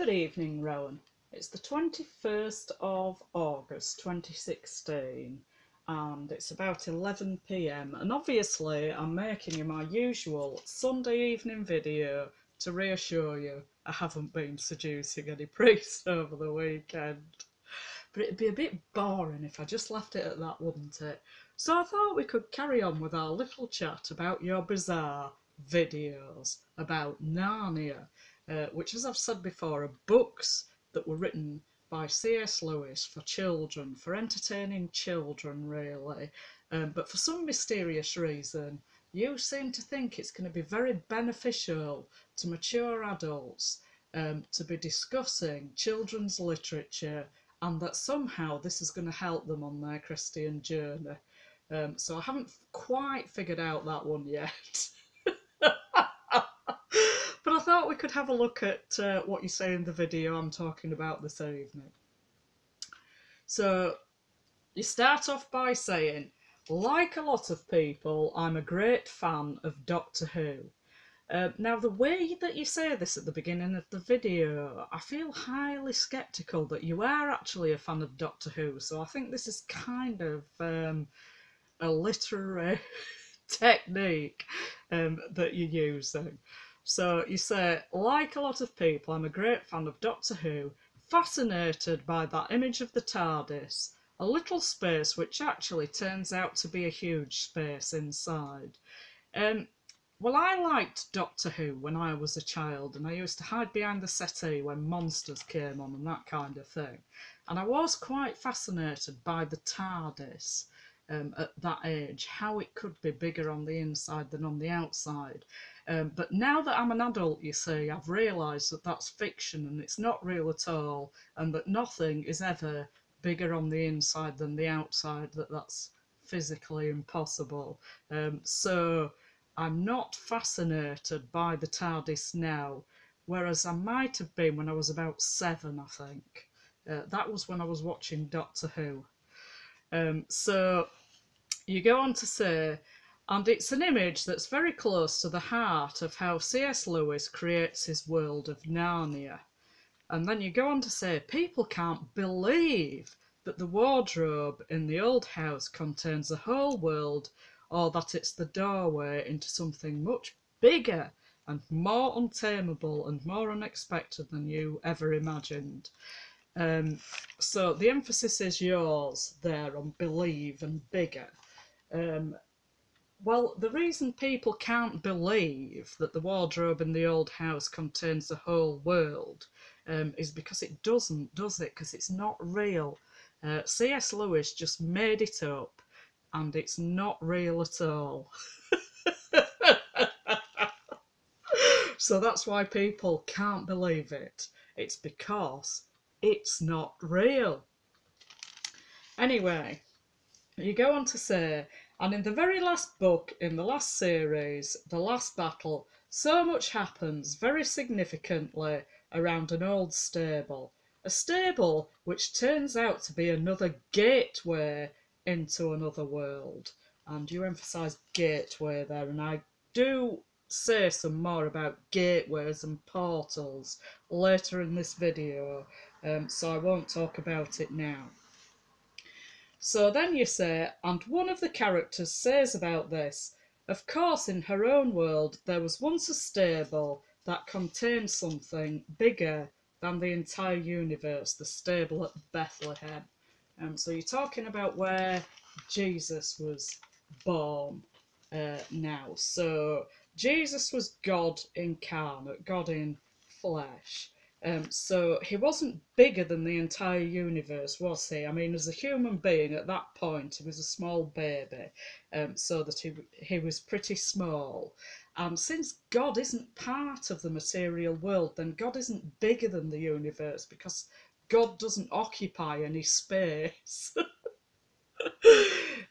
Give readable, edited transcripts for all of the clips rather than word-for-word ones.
Good evening, Rowan. It's the 21st of August 2016 and it's about 11 p.m. and obviously I'm making you my usual Sunday evening video to reassure you I haven't been seducing any priests over the weekend. But it'd be a bit boring if I just left it at that, wouldn't it? So I thought we could carry on with our little chat about your bizarre videos about Narnia, which, as I've said before, are books that were written by C.S. Lewis for children, for entertaining children, really. But for some mysterious reason, you seem to think it's going to be very beneficial to mature adults to be discussing children's literature, and that somehow this is going to help them on their Christian journey. So I haven't quite figured out that one yet. But I thought we could have a look at what you say in the video I'm talking about this evening. So you start off by saying, like a lot of people, I'm a great fan of Doctor Who. Now, the way that you say this at the beginning of the video, I feel highly sceptical that you are actually a fan of Doctor Who, so I think this is kind of a literary technique that you're using. So you say, like a lot of people, I'm a great fan of Doctor Who, fascinated by that image of the TARDIS, a little space which actually turns out to be a huge space inside. Well, I liked Doctor Who when I was a child, and I used to hide behind the settee when monsters came on and that kind of thing. And I was quite fascinated by the TARDIS at that age, how it could be bigger on the inside than on the outside. But now that I'm an adult, you see, I've realised that that's fiction and it's not real at all, and that nothing is ever bigger on the inside than the outside, that's physically impossible. So I'm not fascinated by the TARDIS now, whereas I might have been when I was about 7, I think. That was when I was watching Doctor Who. So you go on to say, and it's an image that's very close to the heart of how C.S. Lewis creates his world of Narnia. And then you go on to say, people can't believe that the wardrobe in the old house contains a whole world, or that it's the doorway into something much bigger and more untamable and more unexpected than you ever imagined. So the emphasis is yours there on believe and bigger. Well, the reason people can't believe that the wardrobe in the old house contains the whole world is because it doesn't, does it? Because it's not real. C.S. Lewis just made it up, and it's not real at all. So that's why people can't believe it. It's because it's not real. Anyway, you go on to say, and in the very last book, in the last series, The Last Battle, so much happens very significantly around an old stable. A stable which turns out to be another gateway into another world. And you emphasise gateway there, and I do say some more about gateways and portals later in this video, so I won't talk about it now. So then you say, and one of the characters says about this, of course in her own world there was once a stable that contained something bigger than the entire universe, the stable at Bethlehem. So you're talking about where Jesus was born now. So Jesus was God incarnate, God in flesh. So he wasn't bigger than the entire universe, was he? I mean, as a human being at that point, he was a small baby, so that he was pretty small. And since God isn't part of the material world, then God isn't bigger than the universe, because God doesn't occupy any space.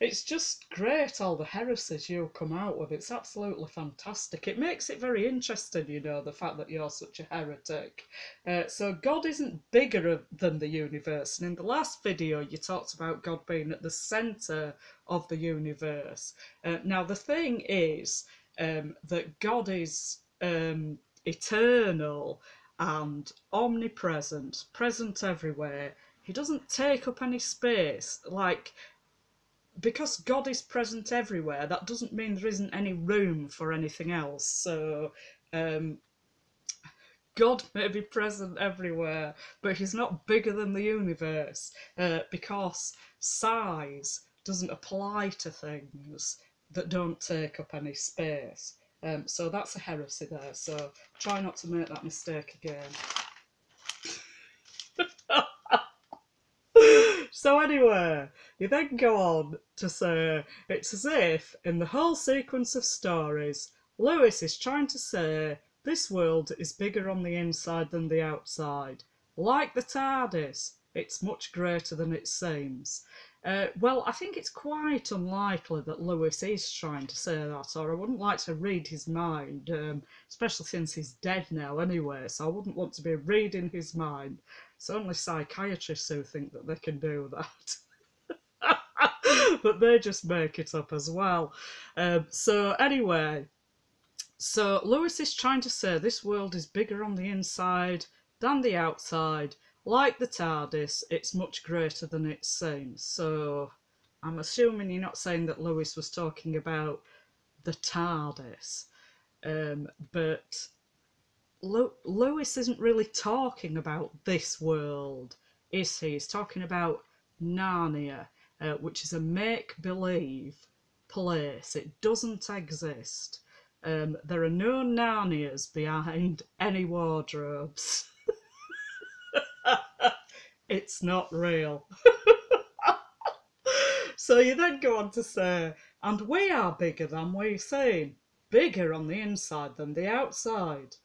It's just great, all the heresies you come out with. It's absolutely fantastic. It makes it very interesting, you know, the fact that you're such a heretic. So God isn't bigger than the universe. And in the last video, you talked about God being at the centre of the universe. Now, the thing is that God is eternal, and omnipresent, present everywhere. He doesn't take up any space. Like, because God is present everywhere, that doesn't mean there isn't any room for anything else. So, God may be present everywhere, but he's not bigger than the universe, because size doesn't apply to things that don't take up any space. So that's a heresy there. So try not to make that mistake again. So anyway, you then go on to say, it's as if, in the whole sequence of stories, Lewis is trying to say this world is bigger on the inside than the outside. Like the TARDIS, it's much greater than it seems. Well, I think it's quite unlikely that Lewis is trying to say that, or I wouldn't like to read his mind, especially since he's dead now anyway, so I wouldn't want to be reading his mind. It's only psychiatrists who think that they can do that. But they just make it up as well. So anyway, so Lewis is trying to say this world is bigger on the inside than the outside. Like the TARDIS, it's much greater than it seems. So I'm assuming you're not saying that Lewis was talking about the TARDIS. But Lewis isn't really talking about this world, is he? He's talking about Narnia, which is a make-believe place. It doesn't exist. There are no Narnias behind any wardrobes. It's not real. So you then go on to say, and we are bigger than we seem. Bigger on the inside than the outside.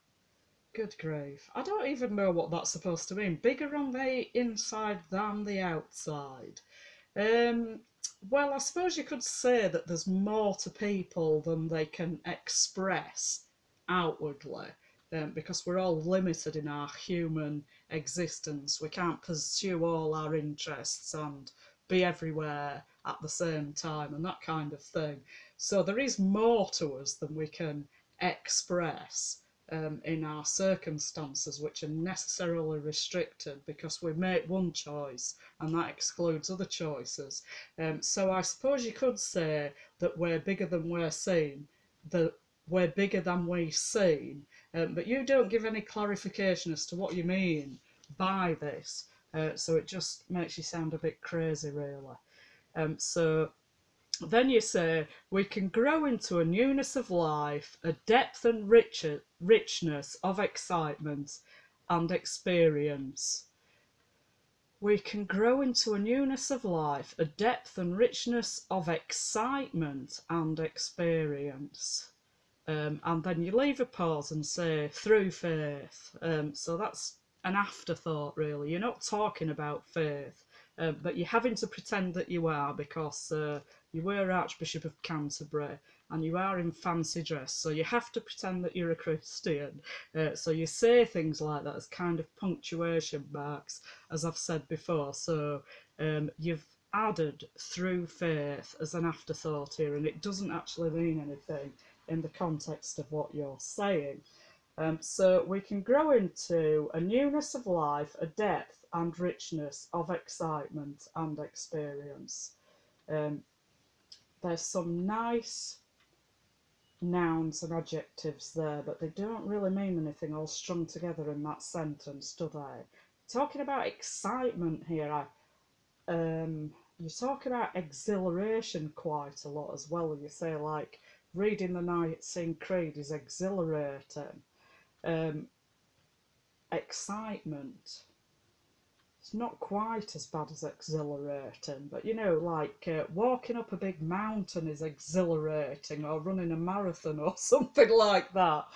Good grief. I don't even know what that's supposed to mean. Bigger on the inside than the outside. Well, I suppose you could say that there's more to people than they can express outwardly, because we're all limited in our human existence. We can't pursue all our interests and be everywhere at the same time and that kind of thing. So there is more to us than we can express. In our circumstances, which are necessarily restricted because we make one choice and that excludes other choices. So I suppose you could say that we're bigger than we're seen, that we're bigger than we've seen, but you don't give any clarification as to what you mean by this, so it just makes you sound a bit crazy, really. So then you say, we can grow into a newness of life, a depth and richness of excitement and experience. We can grow into a newness of life, a depth and richness of excitement and experience. And then you leave a pause and say, through faith. So that's an afterthought, really. You're not talking about faith, but you're having to pretend that you are because you were Archbishop of Canterbury and you are in fancy dress, so you have to pretend that you're a Christian. So you say things like that as kind of punctuation marks, as I've said before. So you've added through faith as an afterthought here, and it doesn't actually mean anything in the context of what you're saying. So we can grow into a newness of life, a depth and richness of excitement and experience. There's some nice nouns and adjectives there, but they don't really mean anything all strung together in that sentence, do they? Talking about excitement here, you talk about exhilaration quite a lot as well. You say, like, reading the Nicene Creed is exhilarating. Excitement, it's not quite as bad as exhilarating, but you know, like walking up a big mountain is exhilarating, or running a marathon or something like that.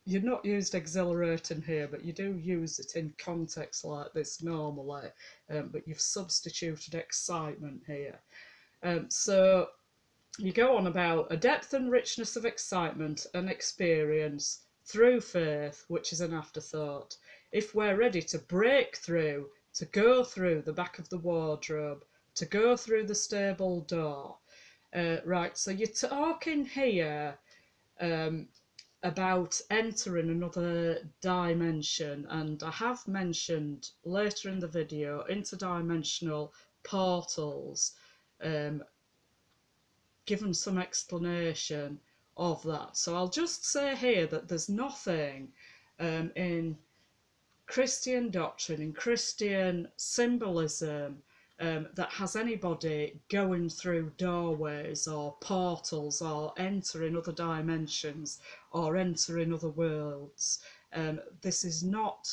You've not used exhilarating here, but you do use it in context like this normally, but you've substituted excitement here. So you go on about a depth and richness of excitement and experience through faith, which is an afterthought. If we're ready to break through, to go through the back of the wardrobe, to go through the stable door. Right, so you're talking here about entering another dimension, and I have mentioned later in the video interdimensional portals, given some explanation of that. So I'll just say here that there's nothing in Christian doctrine, in Christian symbolism, that has anybody going through doorways or portals or entering other dimensions or entering other worlds. This is not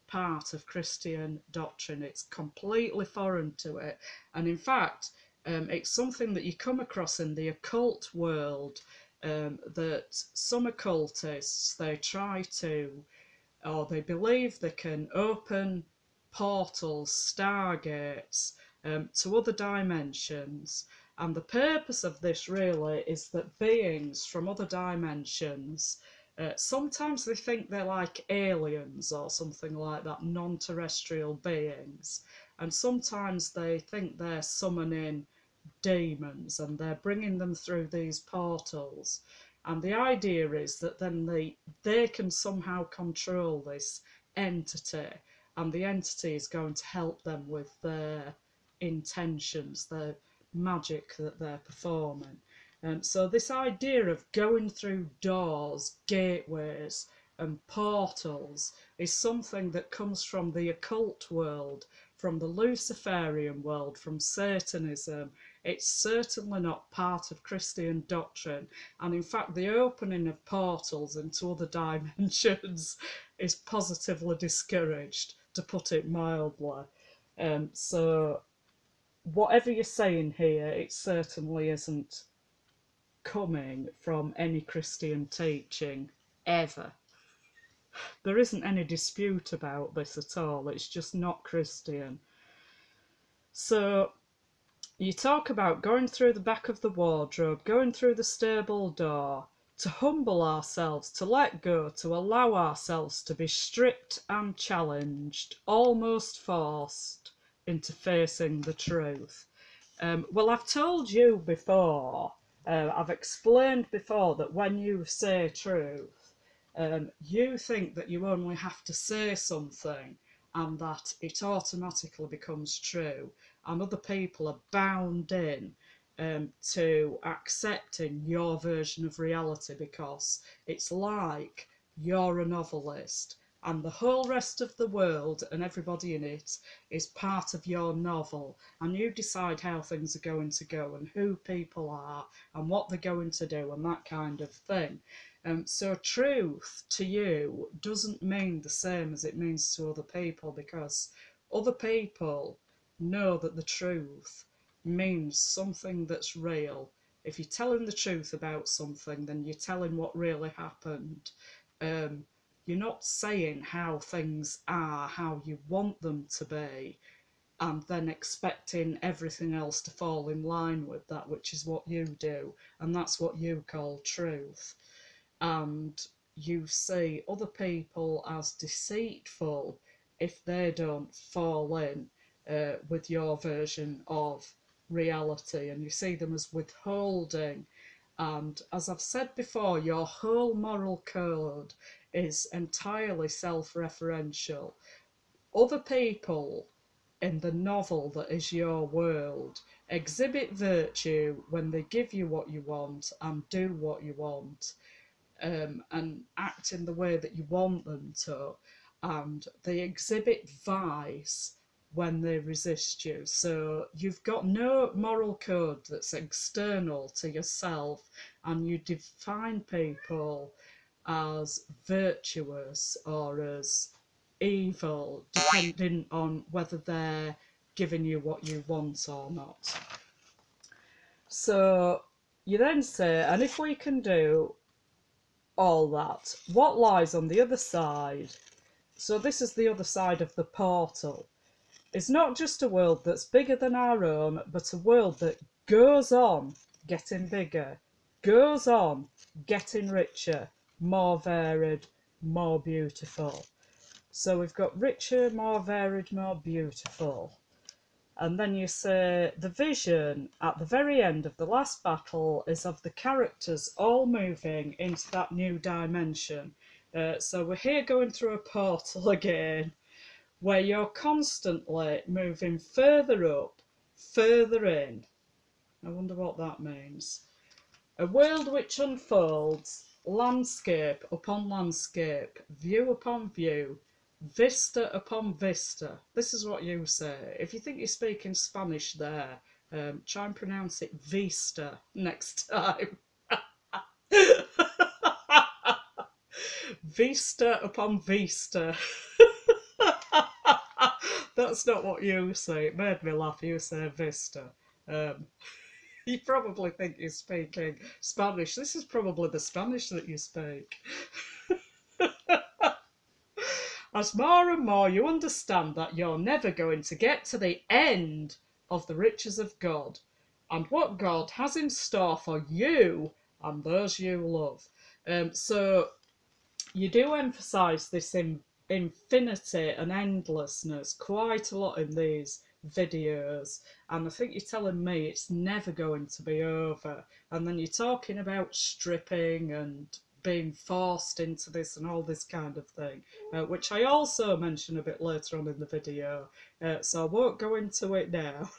part of Christian doctrine. It's completely foreign to it. And in fact, it's something that you come across in the occult world, that some occultists, they try to, or they believe they can open portals, stargates, to other dimensions. And the purpose of this really is that beings from other dimensions, sometimes they think they're like aliens or something like that, non-terrestrial beings, and sometimes they think they're summoning demons and they're bringing them through these portals. And the idea is that then they can somehow control this entity, and the entity is going to help them with their intentions, their magic that they're performing. So this idea of going through doors, gateways and portals is something that comes from the occult world, from the Luciferian world, from Satanism. It's certainly not part of Christian doctrine, and in fact the opening of portals into other dimensions is positively discouraged, to put it mildly. So whatever you're saying here, it certainly isn't coming from any Christian teaching ever. There isn't any dispute about this at all. It's just not Christian. So you talk about going through the back of the wardrobe, going through the stable door, to humble ourselves, to let go, to allow ourselves to be stripped and challenged, almost forced into facing the truth. Well, I've told you before, I've explained before that when you say truth, you think that you only have to say something and that it automatically becomes true, and other people are bound in to accepting your version of reality because it's like you're a novelist and the whole rest of the world and everybody in it is part of your novel, and you decide how things are going to go and who people are and what they're going to do and that kind of thing. So truth to you doesn't mean the same as it means to other people, because other people know that the truth means something that's real. If you're telling the truth about something, then you're telling what really happened. You're not saying how things are, how you want them to be, and then expecting everything else to fall in line with that, which is what you do, and that's what you call truth. And you see other people as deceitful if they don't fall in with your version of reality, and you see them as withholding. And as I've said before, your whole moral code is entirely self-referential. Other people in the novel that is your world exhibit virtue when they give you what you want and do what you want, and act in the way that you want them to, and they exhibit vice when they resist you. So you've got no moral code that's external to yourself, and you define people as virtuous or as evil depending on whether they're giving you what you want or not. So you then say, and if we can do all that, what lies on the other side? So this is the other side of the portal. It's not just a world that's bigger than our own, but a world that goes on getting bigger, goes on getting richer, more varied, more beautiful. So we've got richer, more varied, more beautiful. And then you say, the vision at the very end of the last battle is of the characters all moving into that new dimension. So we're here going through a portal again, where you're constantly moving further up, further in. I wonder what that means. A world which unfolds, landscape upon landscape, view upon view, vista upon vista. This is what you say. If you think you're speaking Spanish there, try and pronounce it Vista next time. Vista upon vista. That's not what you say. It made me laugh. You say Vista. You probably think you're speaking Spanish. This is probably the Spanish that you speak. As more and more you understand that you're never going to get to the end of the riches of God and what God has in store for you and those you love. So you do emphasise this infinity and endlessness quite a lot in these videos, and I think you're telling me it's never going to be over. And then you're talking about stripping and being forced into this and all this kind of thing, which I also mention a bit later on in the video, so I won't go into it now.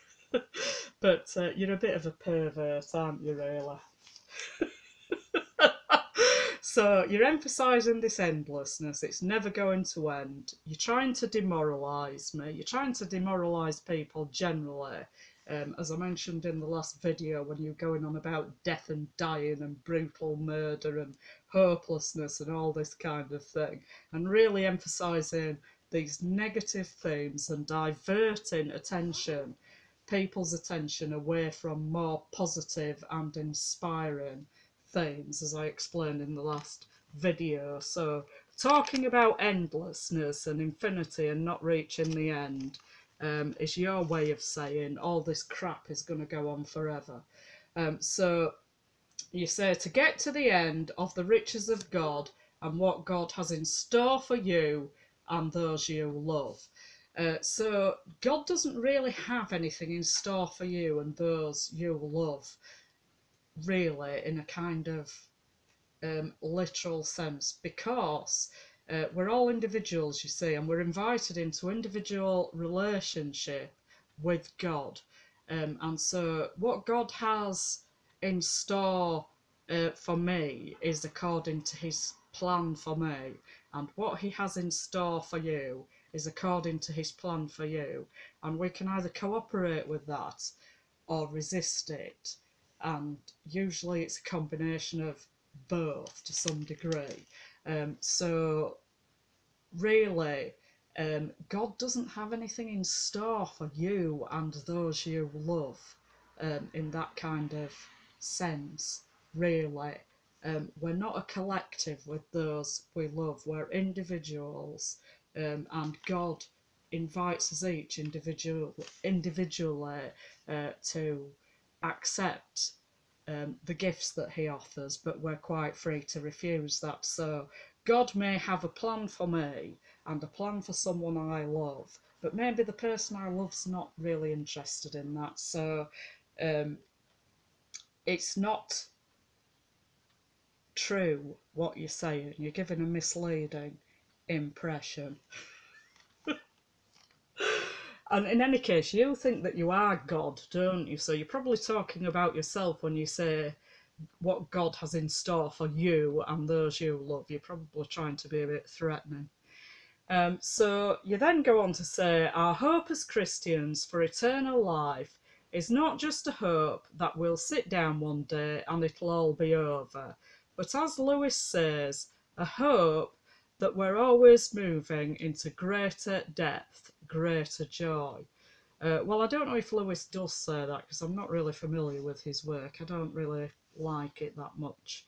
But you're a bit of a pervert, aren't you, really? So you're emphasising this endlessness, it's never going to end. You're trying to demoralise me, you're trying to demoralise people generally. As I mentioned in the last video, when you're going on about death and dying and brutal murder and hopelessness and all this kind of thing, and really emphasising these negative themes and diverting attention, people's attention away from more positive and inspiring themes, as I explained in the last video. So talking about endlessness and infinity and not reaching the end is your way of saying all this crap is going to go on forever. So you say, to get to the end of the riches of God and what God has in store for you and those you love. So God doesn't really have anything in store for you and those you love, really, in a kind of literal sense, because we're all individuals, you see, and we're invited into individual relationship with God. And so what God has in store for me is according to his plan for me, and what he has in store for you is according to his plan for you, and we can either cooperate with that or resist it, and usually it's a combination of both to some degree. So really, God doesn't have anything in store for you and those you love, in that kind of sense, really. We're not a collective with those we love, we're individuals, and God invites us each individually to accept the gifts that he offers, but we're quite free to refuse that. So God may have a plan for me and a plan for someone I love, but maybe the person I love's not really interested in that. So it's not true what you're saying. You're giving a misleading impression. And in any case, you think that you are God, don't you? So you're probably talking about yourself when you say what God has in store for you and those you love. You're probably trying to be a bit threatening. So you then go on to say, our hope as Christians for eternal life is not just a hope that we'll sit down one day and it'll all be over, but as Lewis says, a hope that we're always moving into greater depth, greater joy. Well, I don't know if Lewis does say that, because I'm not really familiar with his work. I don't really like it that much.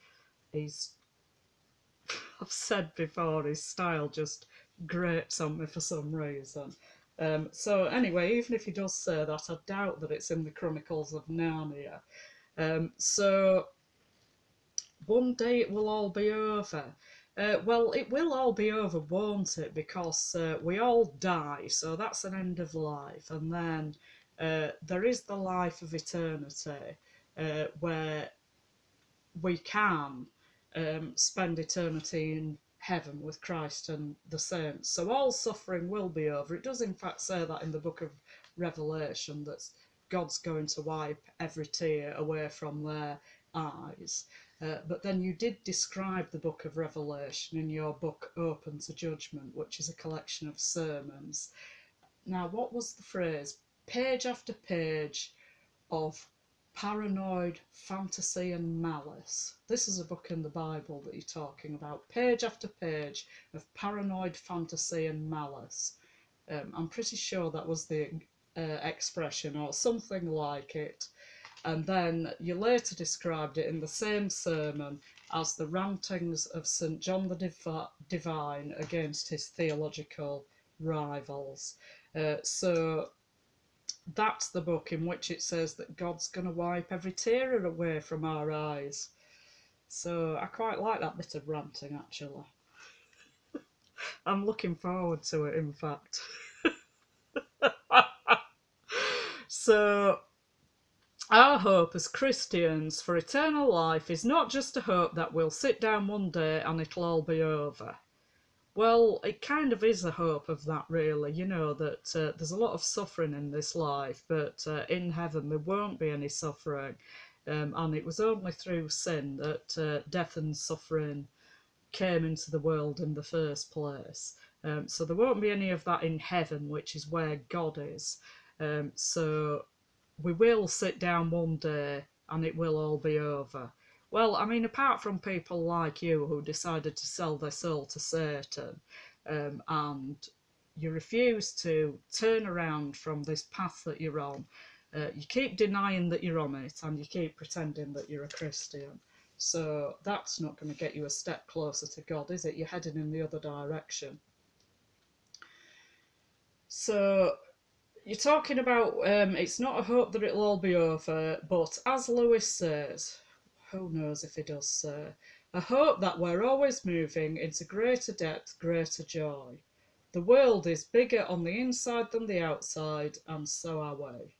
I've said before, his style just grates on me for some reason. So anyway, even if he does say that, I doubt that it's in the Chronicles of Narnia. So one day it will all be over. Well, it will all be over, won't it? Because we all die, so that's an end of life. And then there is the life of eternity, where we can spend eternity in heaven with Christ and the saints. So all suffering will be over. It does in fact say that in the book of Revelation, that God's going to wipe every tear away from their eyes. But then you did describe the book of Revelation in your book Open to Judgment, which is a collection of sermons. Now, what was the phrase? Page after page of paranoid fantasy and malice. This is a book in the Bible that you're talking about. Page after page of paranoid fantasy and malice. I'm pretty sure that was the expression or something like it. And then you later described it in the same sermon as the rantings of St. John the Divine against his theological rivals. So that's the book in which it says that God's going to wipe every tear away from our eyes. So I quite like that bit of ranting, actually. I'm looking forward to it, in fact. So our hope as Christians for eternal life is not just a hope that we'll sit down one day and it'll all be over. Well, it kind of is a hope of that, really, you know, that there's a lot of suffering in this life, but in heaven there won't be any suffering. And it was only through sin that death and suffering came into the world in the first place. So there won't be any of that in heaven, which is where God is. So we will sit down one day and it will all be over. Well, I mean, apart from people like you who decided to sell their soul to Satan, and you refuse to turn around from this path that you're on, you keep denying that you're on it and you keep pretending that you're a Christian. So that's not going to get you a step closer to God, is it? You're heading in the other direction. So you're talking about it's not a hope that it'll all be over, but as Lewis says, who knows if he does say, a hope that we're always moving into greater depth, greater joy. The world is bigger on the inside than the outside, and so are we.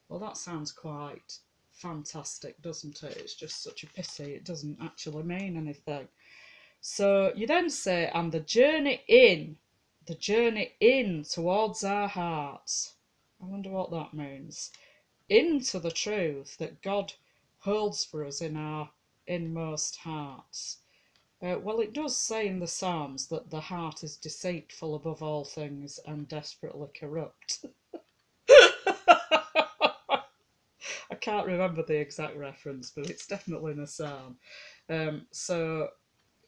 Well, that sounds quite fantastic, doesn't it? It's just such a pity it doesn't actually mean anything. So you then say, and the journey in towards our hearts. I wonder what that means. Into the truth that God holds for us in our inmost hearts. Well, it does say in the Psalms that the heart is deceitful above all things and desperately corrupt. I can't remember the exact reference, but it's definitely in a psalm. So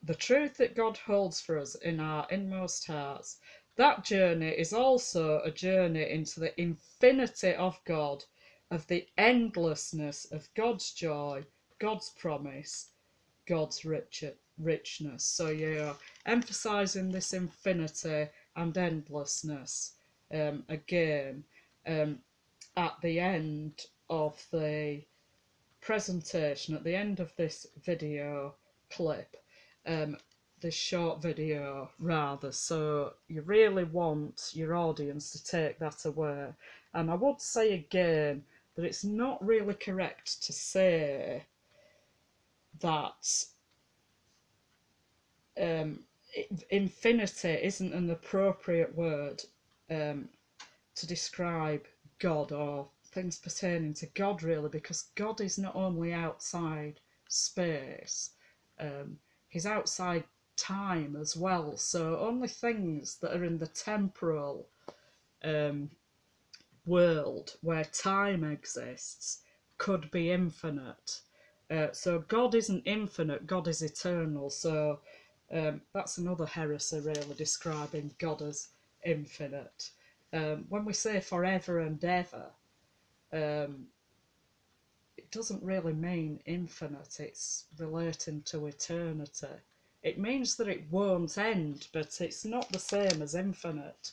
the truth that God holds for us in our inmost hearts, that journey is also a journey into the infinity of God, of the endlessness of God's joy, God's promise, God's richness. So you're emphasising this infinity and endlessness again at the end of the presentation, at the end of this video clip, this short video rather. So you really want your audience to take that away. And I would say again that it's not really correct to say that infinity isn't an appropriate word to describe God or things pertaining to God, really, because God is not only outside space, he's outside time as well. So only things that are in the temporal world where time exists could be infinite. So God isn't infinite, God is eternal. So that's another heresy, really, describing God as infinite. When we say forever and ever, it doesn't really mean infinite, it's relating to eternity. It means that it won't end, but it's not the same as infinite.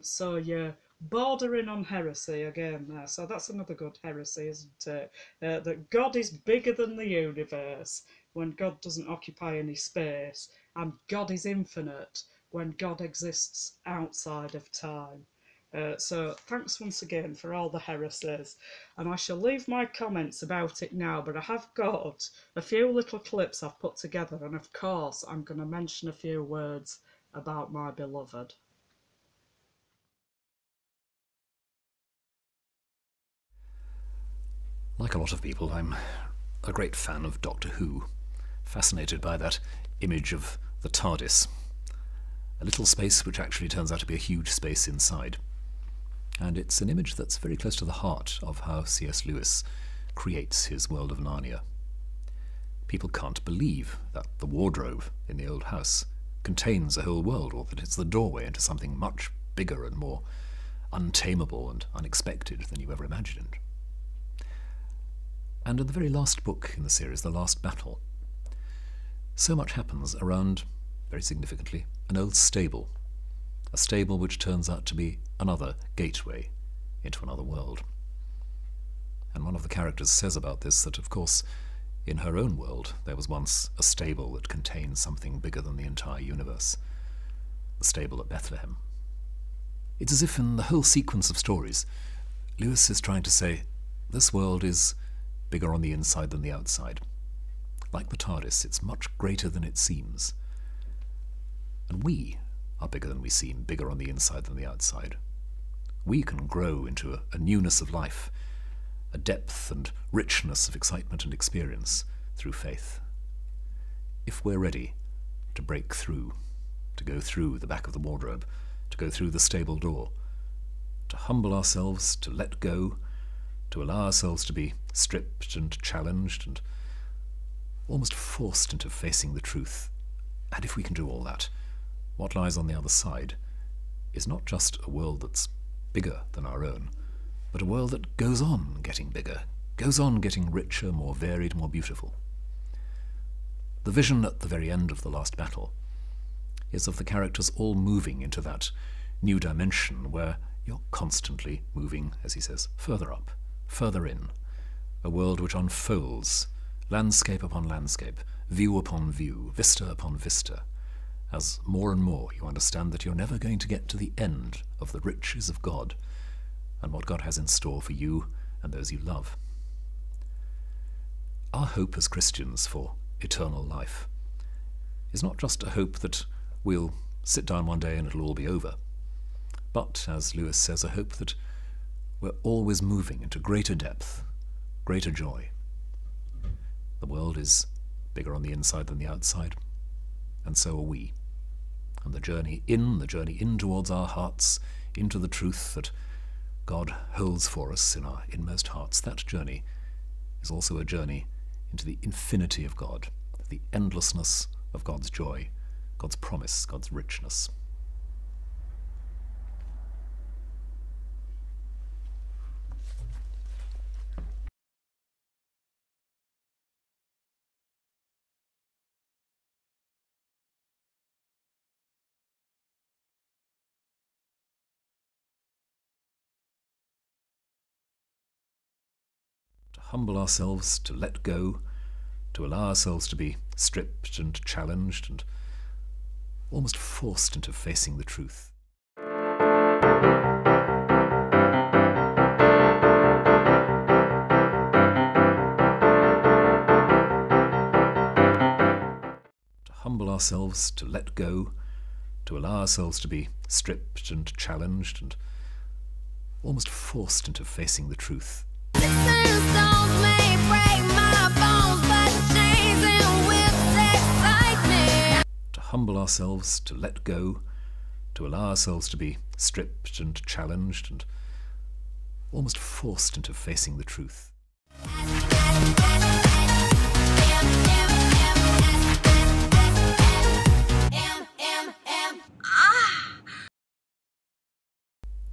So you're bordering on heresy again there. So that's another good heresy, isn't it? That God is bigger than the universe when God doesn't occupy any space, and God is infinite when God exists outside of time. So thanks once again for all the heresies, and I shall leave my comments about it now, but I have got a few little clips I've put together, and of course I'm going to mention a few words about my beloved. Like a lot of people, I'm a great fan of Doctor Who, fascinated by that image of the TARDIS, a little space which actually turns out to be a huge space inside. And it's an image that's very close to the heart of how C.S. Lewis creates his world of Narnia. People can't believe that the wardrobe in the old house contains a whole world, or that it's the doorway into something much bigger and more untamable and unexpected than you ever imagined. And in the very last book in the series, The Last Battle, so much happens around, very significantly, an old stable. A stable which turns out to be another gateway into another world. And one of the characters says about this that, of course, in her own world, there was once a stable that contained something bigger than the entire universe. The stable at Bethlehem. It's as if in the whole sequence of stories, Lewis is trying to say, this world is bigger on the inside than the outside. Like the TARDIS, it's much greater than it seems. And we are bigger than we seem, bigger on the inside than the outside. We can grow into a newness of life, a depth and richness of excitement and experience through faith. If we're ready to break through, to go through the back of the wardrobe, to go through the stable door, to humble ourselves, to let go, to allow ourselves to be stripped and challenged and almost forced into facing the truth. And if we can do all that, what lies on the other side is not just a world that's bigger than our own, but a world that goes on getting bigger, goes on getting richer, more varied, more beautiful. The vision at the very end of The Last Battle is of the characters all moving into that new dimension where you're constantly moving, as he says, further up, further in, a world which unfolds, landscape upon landscape, view upon view, vista upon vista, as more and more you understand that you're never going to get to the end of the riches of God and what God has in store for you and those you love. Our hope as Christians for eternal life is not just a hope that we'll sit down one day and it'll all be over, but, as Lewis says, a hope that we're always moving into greater depth, greater joy. The world is bigger on the inside than the outside, and so are we. And the journey in towards our hearts, into the truth that God holds for us in our inmost hearts, that journey is also a journey into the infinity of God, the endlessness of God's joy, God's promise, God's richness. To humble ourselves, to let go, to allow ourselves to be stripped and challenged and almost forced into facing the truth. To humble ourselves, to let go, to allow ourselves to be stripped and challenged and almost forced into facing the truth. To humble ourselves, to let go, to allow ourselves to be stripped and challenged and almost forced into facing the truth.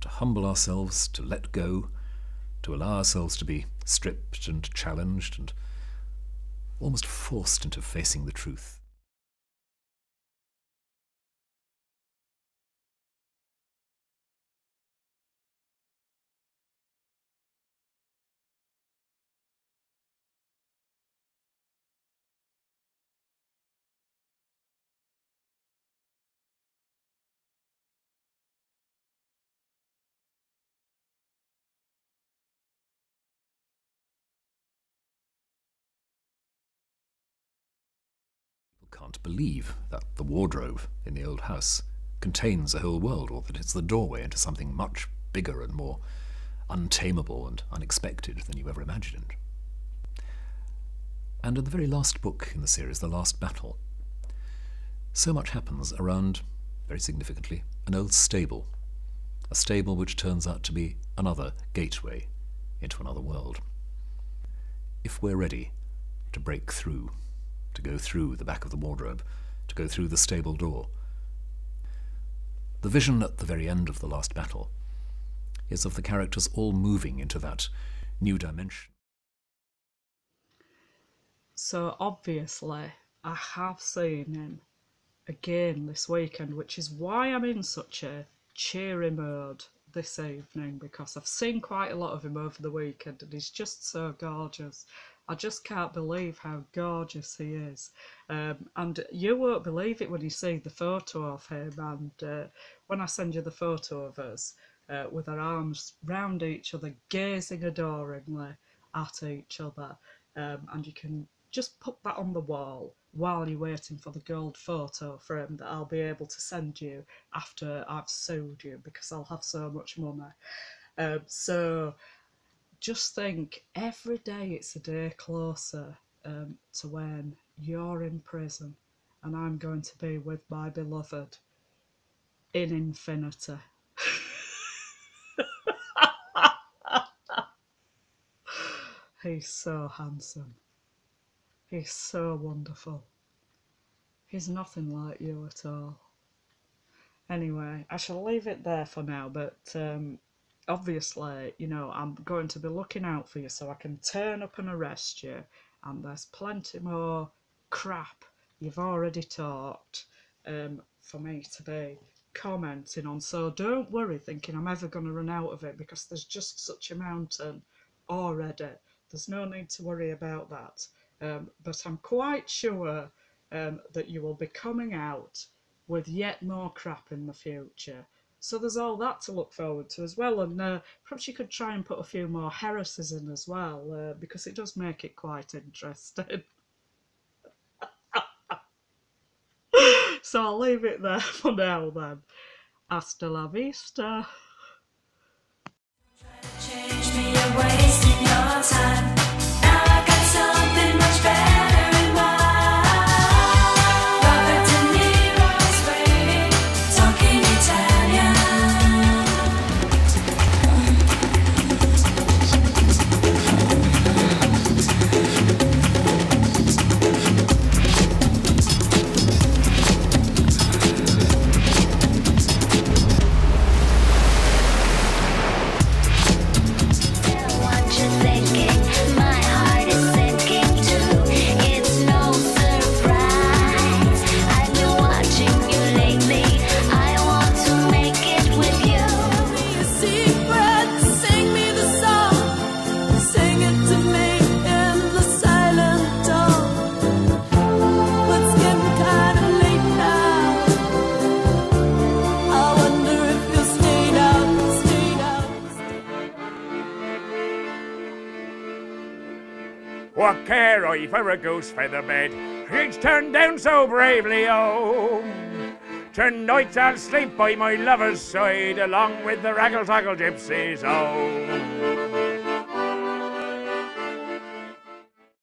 To humble ourselves, to let go, to allow ourselves to be stripped and challenged and almost forced into facing the truth. can't believe that the wardrobe in the old house contains a whole world, or that it's the doorway into something much bigger and more untamable and unexpected than you ever imagined. And in the very last book in the series, The Last Battle, so much happens around, very significantly, an old stable, a stable which turns out to be another gateway into another world. If we're ready to break through, to go through the back of the wardrobe, to go through the stable door, the vision at the very end of The Last Battle is of the characters all moving into that new dimension. So obviously I have seen him again this weekend, which is why I'm in such a cheery mode this evening, because I've seen quite a lot of him over the weekend and he's just so gorgeous. I just can't believe how gorgeous he is. And you won't believe it when you see the photo of him, and when I send you the photo of us with our arms round each other, gazing adoringly at each other, and you can just put that on the wall while you're waiting for the gold photo frame that I'll be able to send you after I've sued you, because I'll have so much money. So just think, every day it's a day closer to when you're in prison and I'm going to be with my beloved in infinity. He's so handsome. He's so wonderful. He's nothing like you at all. Anyway, I shall leave it there for now, but obviously, you know, I'm going to be looking out for you so I can turn up and arrest you, and there's plenty more crap you've already talked for me to be commenting on, so don't worry thinking I'm ever going to run out of it, because there's just such a mountain already. There's no need to worry about that. But I'm quite sure that you will be coming out with yet more crap in the future. So there's all that to look forward to as well, and perhaps you could try and put a few more heresies in as well, because it does make it quite interesting. So I'll leave it there for now then. Hasta la vista. Change me, you're wasting your time. Now I got something much better in mind. Robert De Niro's waiting, talking Italian. What you thinking? My heart is sinking too. It's no surprise. I've been watching you lately. I want to make it with you. Tell me a secret, sing me the song. Sing it to me in the silent dawn. But it's getting kind of late now. I wonder if you'll stay out, stay out. What care I for a goose feather bed? It's turned down so bravely, oh. Tonight I'll sleep by my lover's side, along with the raggle-taggle gypsies, oh.